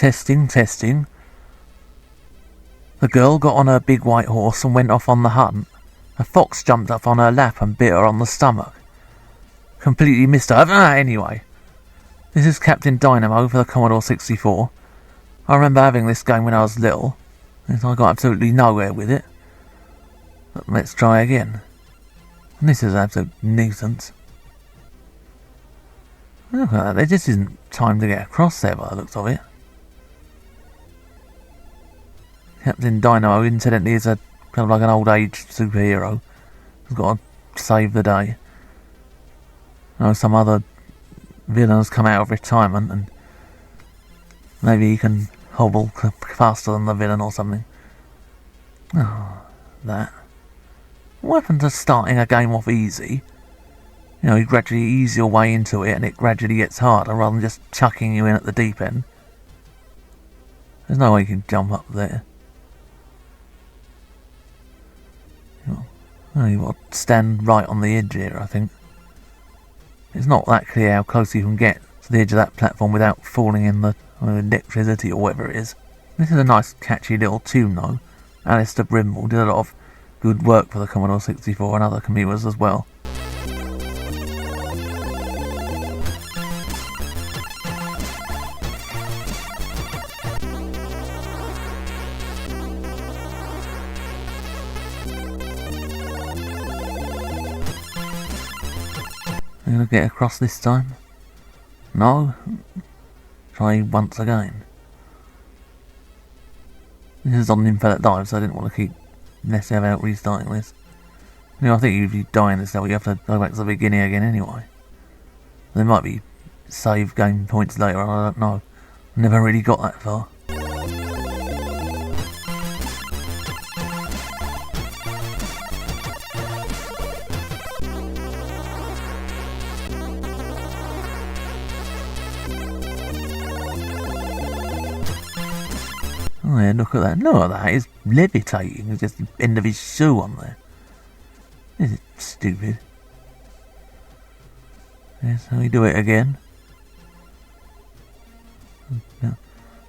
Testing, testing. The girl got on her big white horse and went off on the hunt. A fox jumped up on her lap and bit her on the stomach. Completely missed her. Anyway. This is Captain Dynamo for the Commodore 64. I remember having this game when I was little. I got absolutely nowhere with it. But let's try again. And this is an absolute nuisance. Look at that, there just isn't time to get across there by the looks of it. Captain Dynamo, incidentally, is a kind of like an old age superhero. He's got to save the day. I know some other villains come out of retirement and maybe he can hobble faster than the villain or something. Oh, that. What happened to starting a game off easy? You know, you gradually ease your way into it and it gradually gets harder rather than just chucking you in at the deep end. There's no way you can jump up there. Oh, you've got to stand right on the edge here, I think. It's not that clear how close you can get to the edge of that platform without falling in the electricity or whatever it is. This is a nice catchy little tune though. Alistair Brimble did a lot of good work for the Commodore 64 and other computers as well. I'm going to get across this time. No? Try once again. This is on Infinite Dive, so I didn't want to keep messing about restarting this. You know, I think if you die in this level, you have to go back to the beginning again anyway. There might be save game points later on, I don't know. Never really got that far. Oh yeah, look at that. Look at that. He's levitating. There's just the end of his shoe on there. This is stupid. Yes, so we do it again.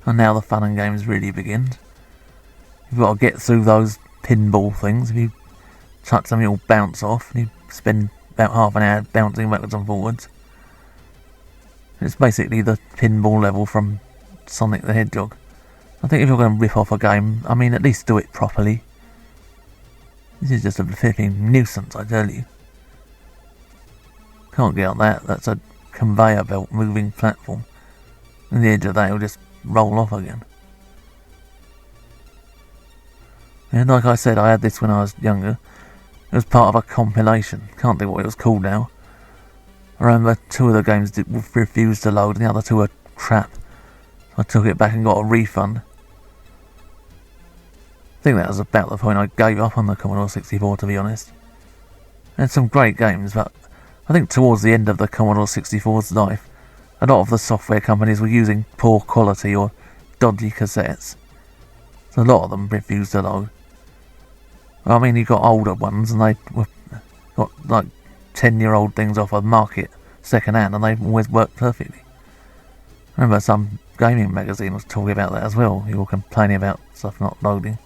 And now the fun and games really begins. You've got to get through those pinball things. If you touch them, you'll bounce off. And you spend about half an hour bouncing backwards and forwards. It's basically the pinball level from Sonic the Hedgehog. I think if you're going to rip off a game, I mean, at least do it properly. This is just a flipping nuisance, I tell you. Can't get on that. That's a conveyor belt moving platform. And the edge of that will just roll off again. And like I said, I had this when I was younger. It was part of a compilation. Can't think what it was called now. I remember two of the games refused to load and the other two were crap. I took it back and got a refund. I think that was about the point I gave up on the Commodore 64, to be honest. It had some great games, but I think towards the end of the Commodore 64's life, a lot of the software companies were using poor quality or dodgy cassettes. So a lot of them refused to load. I mean, you got older ones and they got like 10-year-old things off a market second hand and they always worked perfectly. I remember some gaming magazine was talking about that as well. You were complaining about stuff not loading.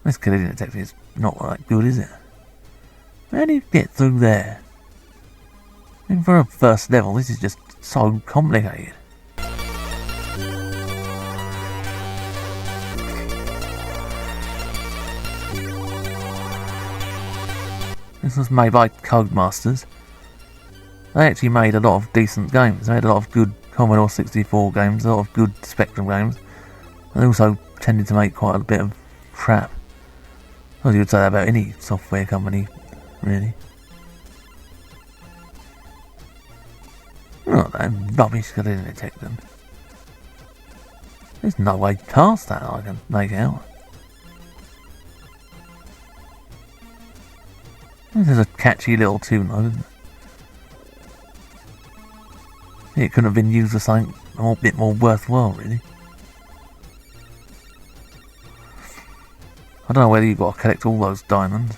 This collision detection is not that good, is it? How do you get through there? I mean, for a first level, this is just so complicated. This was made by Codemasters. They actually made a lot of decent games. They made a lot of good Commodore 64 games, a lot of good Spectrum games. They also tended to make quite a bit of crap. Well, you would say that about any software company, really. Not that rubbish collision detection. There's no way past that I can make out. This is a catchy little tune though, isn't it? It couldn't have been used for something a bit more worthwhile, really. I don't know whether you've got to collect all those diamonds.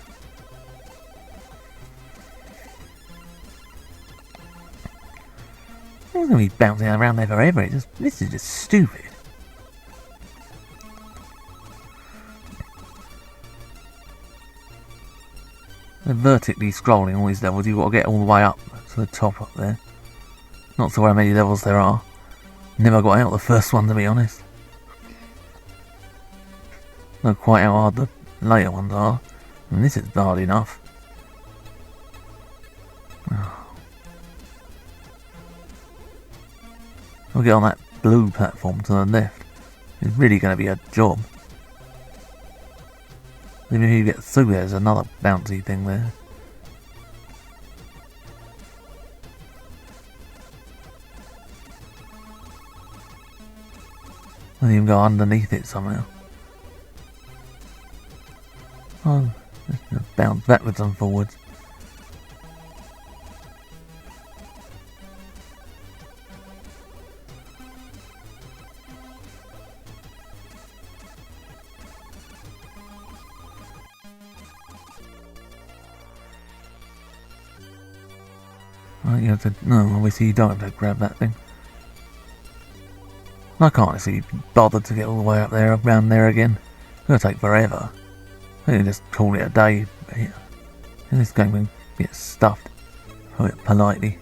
There's I'm going to be bouncing around there forever. This is just stupid. They're vertically scrolling all these levels. You've got to get all the way up to the top up there. Not sure how many levels there are. Never got out the first one, to be honest. Not quite how hard the later ones are. And this is hard enough. We'll get on that blue platform to the left. It's really going to be a job. Even if you get through, there's another bouncy thing there. I even go underneath it somehow. Oh, just bounce backwards and forwards. Right, you have to. No, obviously you don't have to grab that thing. I can't actually be bothered to get all the way up there, around there again. It's going to take forever. I think just call it a day here. And this game can get stuffed. Put it politely.